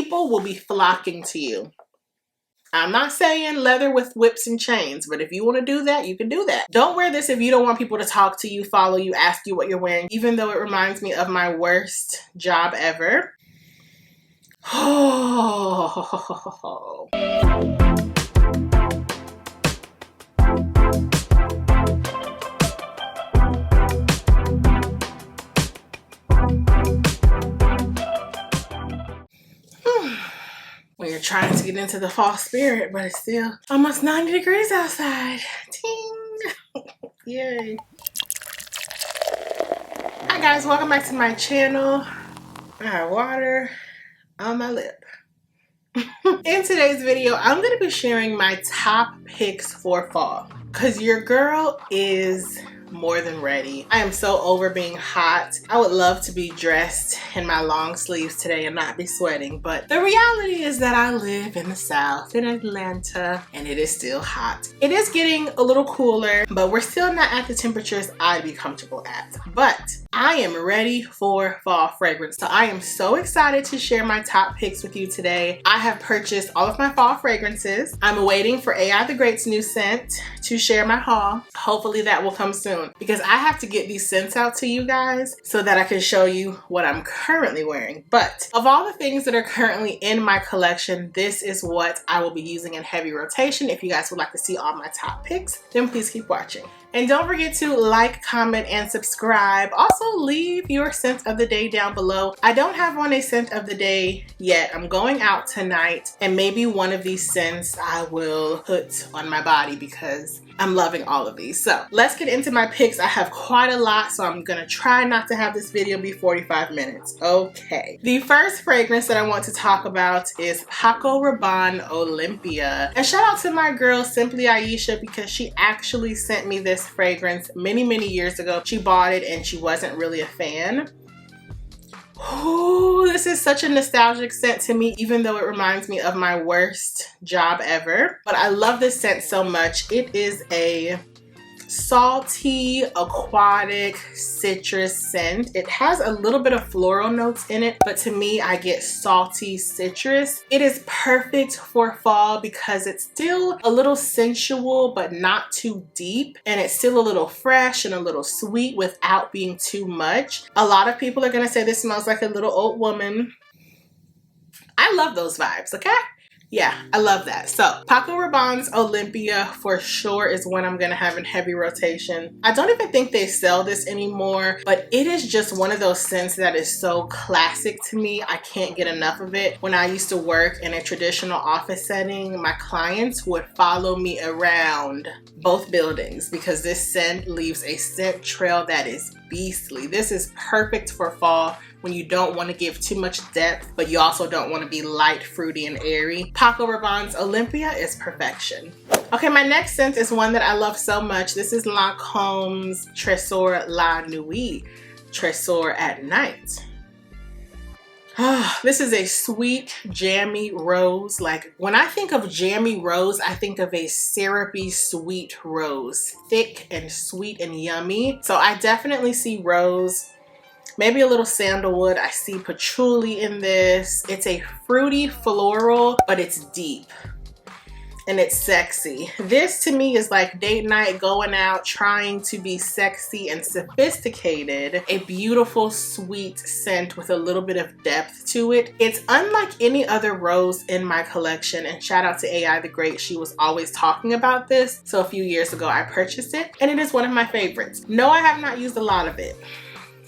people will be flocking to you. I'm not saying leather with whips and chains, but if you want to do that, you can do that. Don't wear this if you don't want people to talk to you, follow you, ask you what you're wearing, even though it reminds me of my worst job ever. Oh. When you're trying to get into the fall spirit, but it's still almost 90 degrees outside. Ting! Yay. Hi guys, welcome back to my channel. I have water on my lip. In today's video, I'm going to be sharing my top picks for fall. Because your girl is more than ready. I am so over being hot. I would love to be dressed in my long sleeves today and not be sweating, but the reality is that I live in the South, in Atlanta, and it is still hot. It is getting a little cooler, but we're still not at the temperatures I'd be comfortable at. But I am ready for fall fragrance. So I am so excited to share my top picks with you today. I have purchased all of my fall fragrances. I'm waiting for AI the Great's new scent to share my haul. Hopefully that will come soon, because I have to get these scents out to you guys so that I can show you what I'm currently wearing. But of all the things that are currently in my collection, this is what I will be using in heavy rotation. If you guys would like to see all my top picks, then please keep watching. And don't forget to like, comment, and subscribe. Also, leave your scent of the day down below. I don't have a scent of the day yet. I'm going out tonight, and maybe one of these scents I will put on my body because I'm loving all of these. So let's get into my picks. I have quite a lot, so I'm gonna try not to have this video be 45 minutes. Okay. The first fragrance that I want to talk about is Paco Rabanne Olympéa. And shout out to my girl Simply Aisha, because she actually sent me this fragrance many years ago. She bought it and she wasn't really a fan. Oh, this is such a nostalgic scent to me, even though it reminds me of my worst job ever. But I love this scent so much. It is a salty, aquatic, citrus scent. It has a little bit of floral notes in it, but to me, I get salty citrus. It is perfect for fall because it's still a little sensual, but not too deep. And it's still a little fresh and a little sweet without being too much. A lot of people are gonna say this smells like a little old woman. I love those vibes, okay? Yeah, I love that. So Paco Rabanne's Olympéa for sure is one I'm gonna have in heavy rotation. I don't even think they sell this anymore, but it is just one of those scents that is so classic to me. I can't get enough of it. When I used to work in a traditional office setting, my clients would follow me around both buildings because this scent leaves a scent trail that is beastly. This is perfect for fall when you don't want to give too much depth, but you also don't want to be light, fruity, and airy. Paco Rabanne's Olympéa is perfection. Okay, my next scent is one that I love so much. This is Lancôme's Trésor La Nuit, Trésor at night. This is a sweet, jammy rose. Like, when I think of jammy rose, I think of a syrupy, sweet rose. Thick and sweet and yummy. So I definitely see rose. Maybe a little sandalwood. I see patchouli in this. It's a fruity floral, but it's deep and it's sexy. This to me is like date night, going out, trying to be sexy and sophisticated. A beautiful, sweet scent with a little bit of depth to it. It's unlike any other rose in my collection, and shout out to AI the Great. She was always talking about this. So a few years ago, I purchased it, and it is one of my favorites. No, I have not used a lot of it,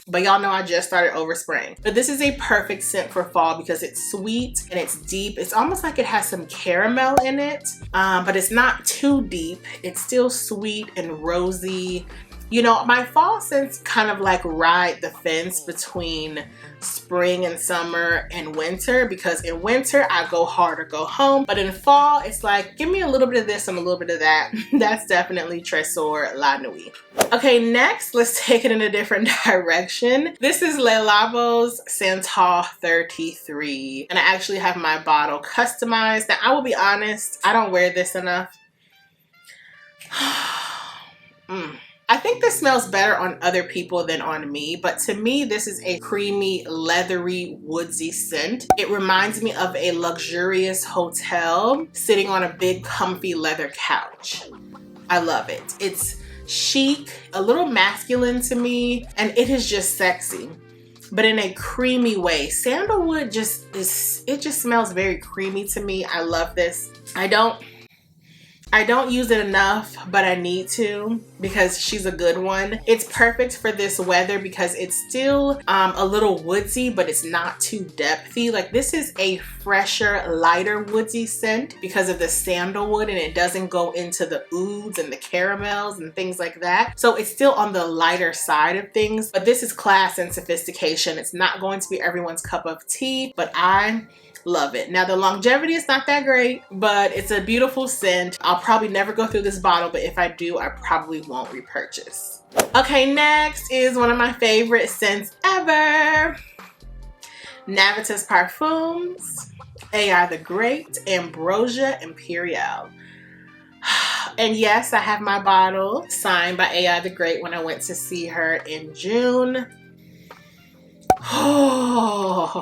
but y'all know I just started overspraying. But this is a perfect scent for fall because it's sweet and it's deep. It's almost like it has some caramel in it, but it's not too deep. It's still sweet and rosy. You know, my fall scents kind of like ride the fence between spring and summer and winter, because in winter I go hard or go home, but in fall it's like, give me a little bit of this and a little bit of that. That's definitely Trésor La Nuit. Okay, next let's take it in a different direction. This is Labo Santal 33, and I actually have my bottle customized. Now I will be honest, I don't wear this enough. I think this smells better on other people than on me, but to me, this is a creamy, leathery, woodsy scent. It reminds me of a luxurious hotel sitting on a big, comfy leather couch. I love it. It's chic, a little masculine to me, and it is just sexy, but in a creamy way. Sandalwood just smells very creamy to me. I love this. I don't use it enough, but I need to because she's a good one. It's perfect for this weather because it's still a little woodsy, but it's not too depthy. Like, this is a fresher, lighter woodsy scent because of the sandalwood, and it doesn't go into the ouds and the caramels and things like that. So it's still on the lighter side of things, but this is class and sophistication. It's not going to be everyone's cup of tea, but I love it. Now, the longevity is not that great, but it's a beautiful scent. I'll probably never go through this bottle, but if I do, I probably won't repurchase. Okay, next is one of my favorite scents ever. Navitus Parfums, AI the Great, Ambrosia, Imperiale. And yes, I have my bottle signed by AI the Great when I went to see her in June. Oh,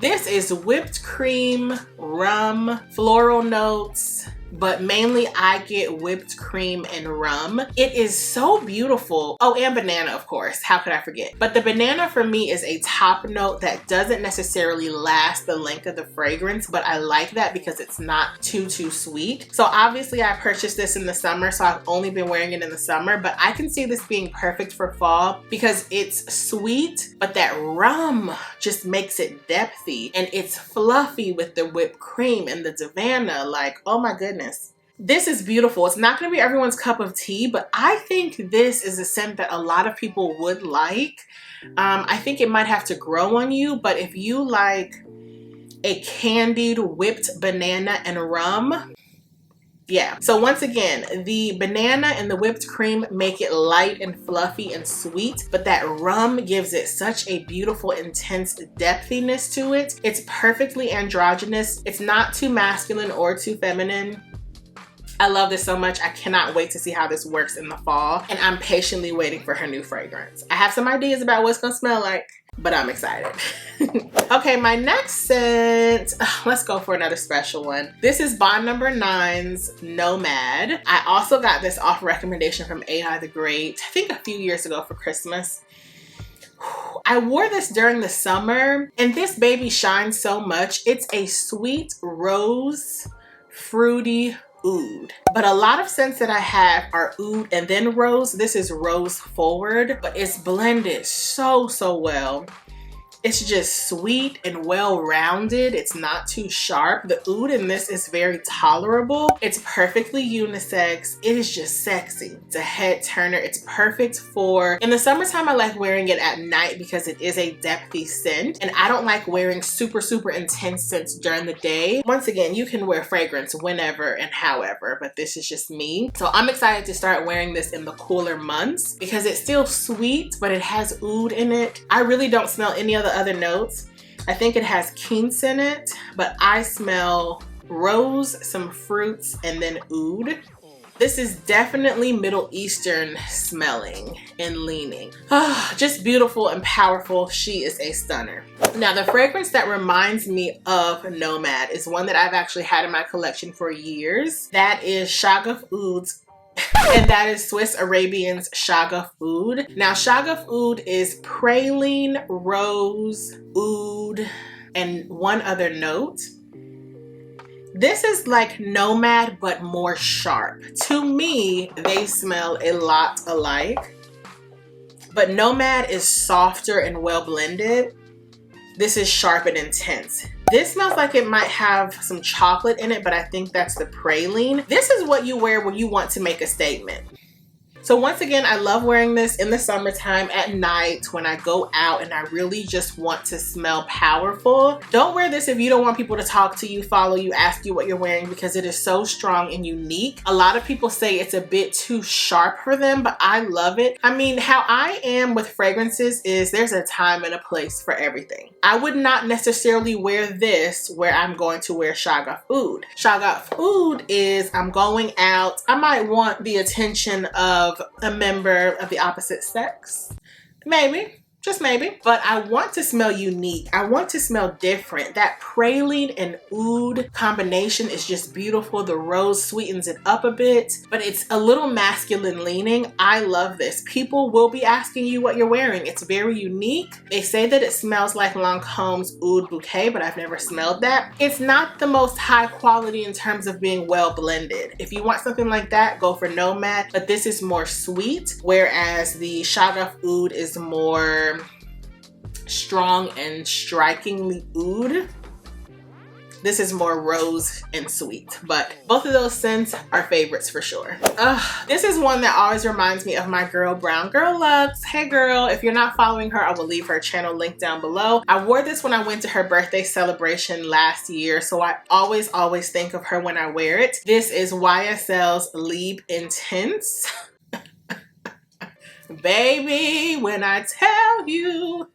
this is whipped cream, rum, floral notes, but mainly I get whipped cream and rum. It is so beautiful. Oh, and banana, of course. How could I forget? But the banana for me is a top note that doesn't necessarily last the length of the fragrance, but I like that because it's not too sweet. So obviously I purchased this in the summer, so I've only been wearing it in the summer, but I can see this being perfect for fall because it's sweet, but that rum just makes it depthy, and it's fluffy with the whipped cream and the Savannah. Like, oh my goodness. This is beautiful. It's not going to be everyone's cup of tea, but I think this is a scent that a lot of people would like. I think it might have to grow on you, but if you like a candied whipped banana and rum, yeah. So once again, the banana and the whipped cream make it light and fluffy and sweet, but that rum gives it such a beautiful, intense depthiness to it. It's perfectly androgynous. It's not too masculine or too feminine. I love this so much. I cannot wait to see how this works in the fall, and I'm patiently waiting for her new fragrance. I have some ideas about what it's gonna smell like, but I'm excited. Okay, my next scent, let's go for another special one. This is Bond No. 9's Nomad. I also got this off recommendation from AI the Great, I think a few years ago for Christmas. I wore this during the summer, and this baby shines so much. It's a sweet rose, fruity oud. But a lot of scents that I have are oud and then rose. This is rose forward, but it's blended so well. It's just sweet and well-rounded. It's not too sharp. The oud in this is very tolerable. It's perfectly unisex. It is just sexy. It's a head turner. It's perfect for, in the summertime, I like wearing it at night because it is a depthy scent. And I don't like wearing super intense scents during the day. Once again, you can wear fragrance whenever and however, but this is just me. So I'm excited to start wearing this in the cooler months because it's still sweet, but it has oud in it. I really don't smell any of the other notes. I think it has quince in it, but I smell rose, some fruits, and then oud. This is definitely Middle Eastern smelling and leaning. Just beautiful and powerful. She is a stunner. Now, the fragrance that reminds me of Nomad is one that I've actually had in my collection for years. That is Shaghaf Uden's, and that is Swiss Arabian's Shaghaf Uden. Now, Shaghaf Uden is praline, rose, oud, and one other note. This is like Nomad, but more sharp. To me, they smell a lot alike, but Nomad is softer and well blended. This is sharp and intense. This smells like it might have some chocolate in it, but I think that's the praline. This is what you wear when you want to make a statement. So once again, I love wearing this in the summertime at night when I go out and I really just want to smell powerful. Don't wear this if you don't want people to talk to you, follow you, ask you what you're wearing, because it is so strong and unique. A lot of people say it's a bit too sharp for them, but I love it. I mean, how I am with fragrances is there's a time and a place for everything. I would not necessarily wear this where I'm going to wear Shaghaf Uden. Shaghaf Uden is, I'm going out, I might want the attention of of a member of the opposite sex. Maybe. Just maybe. But I want to smell unique. I want to smell different. That praline and oud combination is just beautiful. The rose sweetens it up a bit, but it's a little masculine leaning. I love this. People will be asking you what you're wearing. It's very unique. They say that it smells like Lancome's Oud Bouquet, but I've never smelled that. It's not the most high quality in terms of being well blended. If you want something like that, go for Nomad, but this is more sweet, whereas the Shaghaf Oud is more strong and strikingly oud. This is more rose and sweet, but both of those scents are favorites for sure. This is one that always reminds me of my girl Brown Girl Lux. Hey girl, if you're not following her, I will leave her channel link down below. I wore this when I went to her birthday celebration last year, so I always think of her when I wear it. This is YSL's Libre Intense. Baby, when I tell you.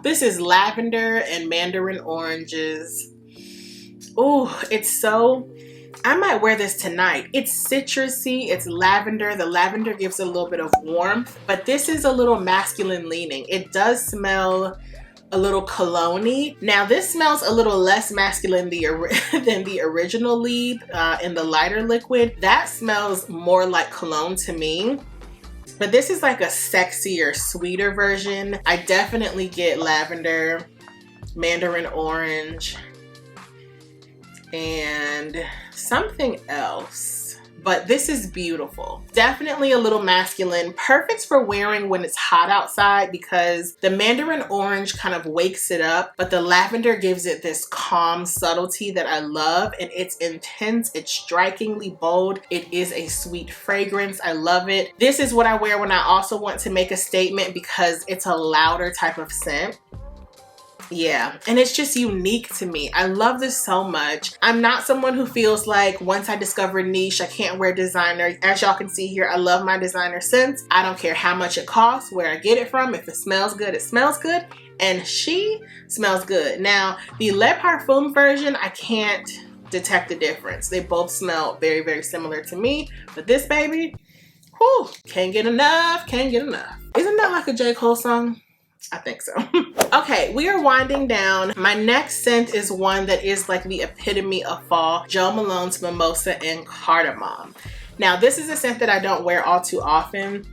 This is lavender and mandarin oranges. Oh, it's so, I might wear this tonight. It's citrusy, it's lavender. The lavender gives a little bit of warmth, but this is a little masculine leaning. It does smell a little cologne-y. Now this smells a little less masculine than the original Libre in the lighter liquid. That smells more like cologne to me. But this is like a sexier, sweeter version. I definitely get lavender, mandarin orange, and something else. But this is beautiful. Definitely a little masculine. Perfect for wearing when it's hot outside because the mandarin orange kind of wakes it up, but the lavender gives it this calm subtlety that I love, and it's intense. It's strikingly bold. It is a sweet fragrance. I love it. This is what I wear when I also want to make a statement because it's a louder type of scent. Yeah, and it's just unique to me. I love this so much. I'm not someone who feels like once I discover niche, I can't wear designer. As y'all can see here, I love my designer scents. I don't care how much it costs, where I get it from. If it smells good, it smells good. And she smells good. Now, the Le Parfum version, I can't detect the difference. They both smell very, very similar to me. But this baby, whew, can't get enough, can't get enough. Isn't that like a J. Cole song? I think so. Okay, we are winding down. My next scent is one that is like the epitome of fall. Jo Malone's Mimosa and Cardamom. Now, this is a scent that I don't wear all too often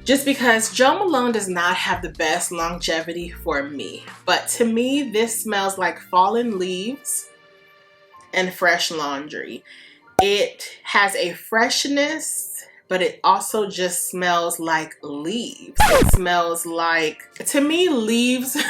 just because Jo Malone does not have the best longevity for me. But to me, this smells like fallen leaves and fresh laundry. It has a freshness, but it also just smells like leaves. It smells like, to me, leaves,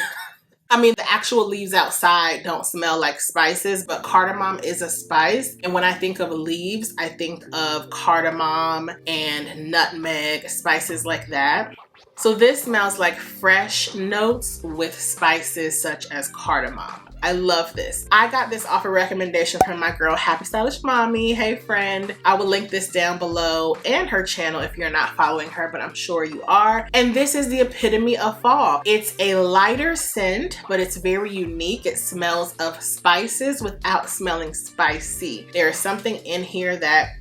I mean, the actual leaves outside don't smell like spices, but cardamom is a spice. And when I think of leaves, I think of cardamom and nutmeg, spices like that. So this smells like fresh notes with spices such as cardamom. I love this. I got this off a recommendation from my girl, Happy Stylish Mommy. Hey friend. I will link this down below and her channel if you're not following her, but I'm sure you are. And this is the epitome of fall. It's a lighter scent, but it's very unique. It smells of spices without smelling spicy. There is something in here that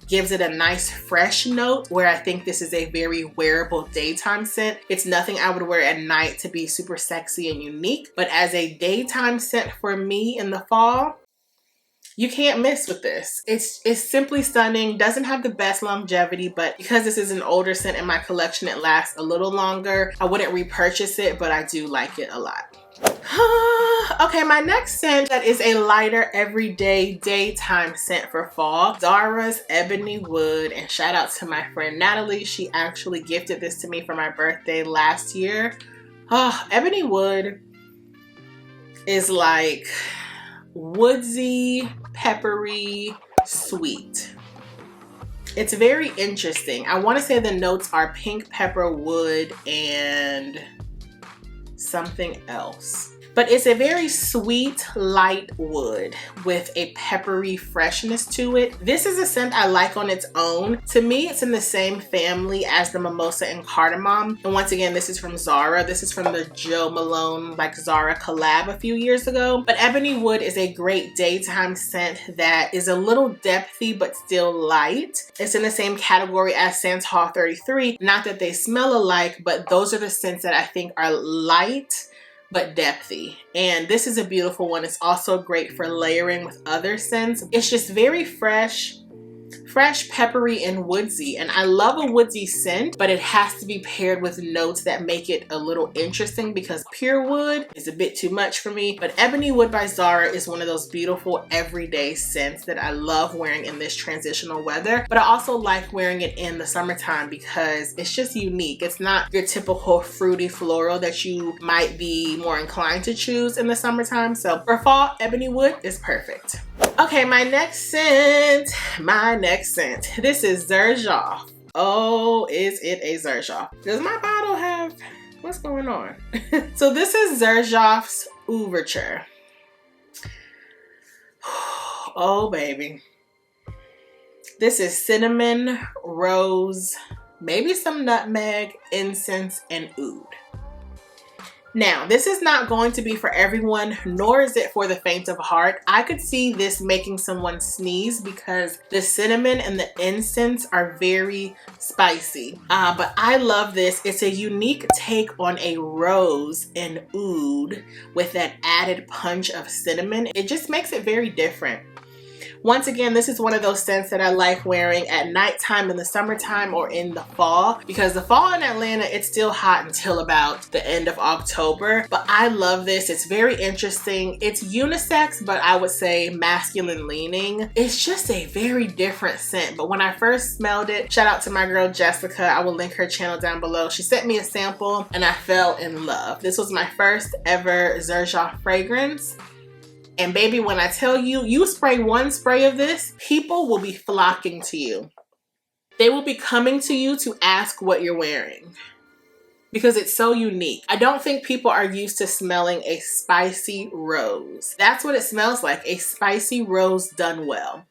gives it a nice fresh note where I think this is a very wearable daytime scent. It's nothing I would wear at night to be super sexy and unique, but as a daytime scent for me in the fall, you can't miss with this. It's simply stunning. Doesn't have the best longevity, but because this is an older scent in my collection, it lasts a little longer. I wouldn't repurchase it, but I do like it a lot. Okay, my next scent that is a lighter everyday daytime scent for fall, Zara's Ebony Wood. And shout out to my friend Natalie. She actually gifted this to me for my birthday last year. Ebony Wood is like woodsy, peppery, sweet. It's very interesting. I want to say the notes are pink pepper, wood, and something else. But it's a very sweet, light wood with a peppery freshness to it. This is a scent I like on its own. To me, it's in the same family as the Mimosa and Cardamom. And once again, this is from Zara. This is from the Joe Malone like Zara collab a few years ago. But Ebony Wood is a great daytime scent that is a little depthy but still light. It's in the same category as Santal 33. Not that they smell alike, but those are the scents that I think are light but depthy. And this is a beautiful one. It's also great for layering with other scents. It's just very fresh, peppery, and woodsy. And I love a woodsy scent, but it has to be paired with notes that make it a little interesting, because pure wood is a bit too much for me. But Ebony Wood by Zara is one of those beautiful everyday scents that I love wearing in this transitional weather. But I also like wearing it in the summertime because it's just unique. It's not your typical fruity floral that you might be more inclined to choose in the summertime. So for fall, Ebony Wood is perfect. Okay, my next scent. This is Xerjoff. Oh, is it a Xerjoff? Does my bottle have, what's going on? So this is Xerjoff's Ouverture. Oh, baby. This is cinnamon, rose, maybe some nutmeg, incense, and oud. Now, this is not going to be for everyone, nor is it for the faint of heart. I could see this making someone sneeze because the cinnamon and the incense are very spicy. But I love this. It's a unique take on a rose and oud with that added punch of cinnamon. It just makes it very different. Once again, this is one of those scents that I like wearing at nighttime in the summertime or in the fall, because the fall in Atlanta, it's still hot until about the end of October. But I love this. It's very interesting. It's unisex, but I would say masculine leaning. It's just a very different scent. But when I first smelled it, shout out to my girl Jessica. I will link her channel down below. She sent me a sample and I fell in love. This was my first ever Xerjoff fragrance. And baby, when I tell you, you spray one spray of this, people will be flocking to you. They will be coming to you to ask what you're wearing because it's so unique. I don't think people are used to smelling a spicy rose. That's what it smells like, a spicy rose done well.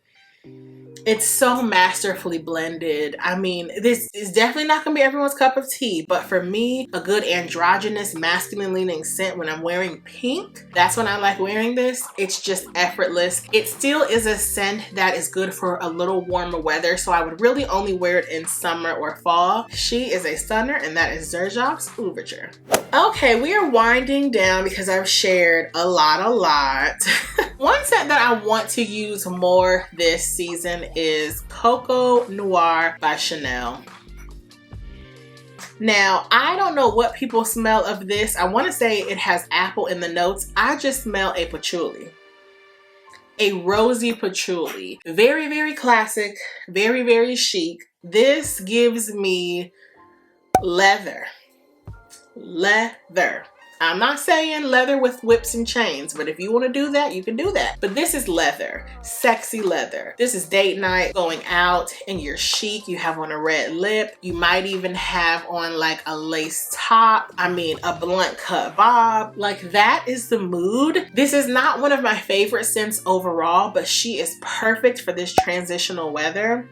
It's so masterfully blended. I mean, this is definitely not gonna be everyone's cup of tea, but for me, a good androgynous, masculine leaning scent when I'm wearing pink, that's when I like wearing this. It's just effortless. It still is a scent that is good for a little warmer weather, so I would really only wear it in summer or fall. She is a stunner, and that is Xerjoff's Ouverture. Okay, we are winding down because I've shared a lot. One scent that I want to use more this season is Coco Noir by Chanel. Now, I don't know what people smell of this. I want to say it has apple in the notes. I just smell a patchouli. A rosy patchouli. Very, very classic. Very, very chic. This gives me leather. Leather. I'm not saying leather with whips and chains, but if you want to do that, you can do that. But this is leather, sexy leather. This is date night, going out, and you're chic. You have on a red lip. You might even have on like a lace top. I mean, a blunt cut bob. Like, that is the mood. This is not one of my favorite scents overall, but she is perfect for this transitional weather,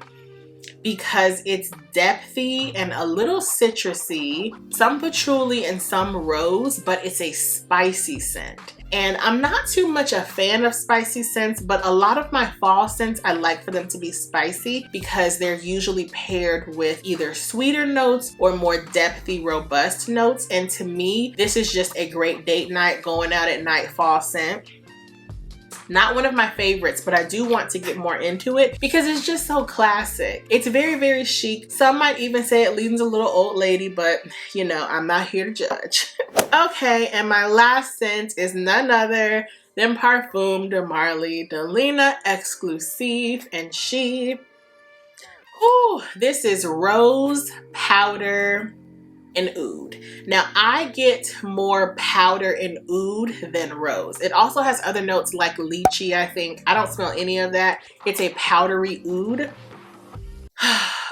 because it's depthy and a little citrusy, some patchouli and some rose, but it's a spicy scent. And I'm not too much a fan of spicy scents, but a lot of my fall scents, I like for them to be spicy because they're usually paired with either sweeter notes or more depthy, robust notes. And to me, this is just a great date night, going out at night fall scent. Not one of my favorites, but I do want to get more into it because it's just so classic. It's very, very chic. Some might even say it leans a little old lady, but you know, I'm not here to judge. Okay, and my last scent is none other than Parfums de Marly Delina Exclusive, and she, this is rose, powder, and oud. Now, I get more powder and oud than rose. It also has other notes like lychee, I think. I don't smell any of that. It's a powdery oud.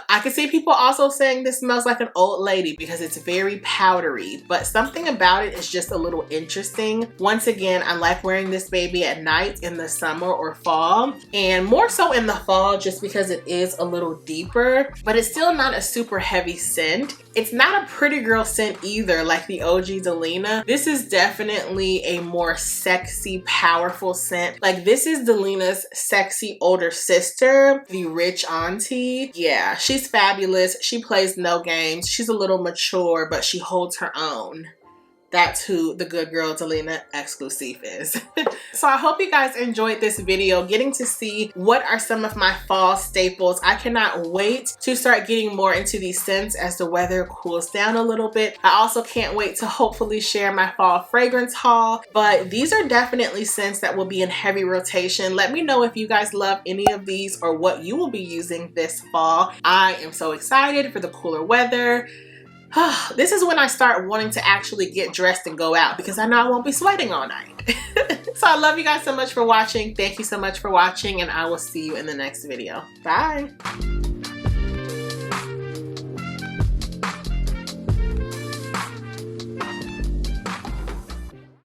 I can see people also saying this smells like an old lady because it's very powdery, but something about it is just a little interesting. Once again, I like wearing this baby at night in the summer or fall, and more so in the fall just because it is a little deeper, but it's still not a super heavy scent. It's not a pretty girl scent either like the OG Delina. This is definitely a more sexy, powerful scent. Like, this is Delina's sexy older sister, the rich auntie. Yeah, she's fabulous. She plays no games. She's a little mature, but she holds her own. That's who the good girl Delina exclusive is. So I hope you guys enjoyed this video, getting to see what are some of my fall staples. I cannot wait to start getting more into these scents as the weather cools down a little bit. I also can't wait to hopefully share my fall fragrance haul, but these are definitely scents that will be in heavy rotation. Let me know if you guys love any of these or what you will be using this fall. I am so excited for the cooler weather. This is when I start wanting to actually get dressed and go out because I know I won't be sweating all night. So I love you guys so much for watching. Thank you so much for watching, and I will see you in the next video. Bye.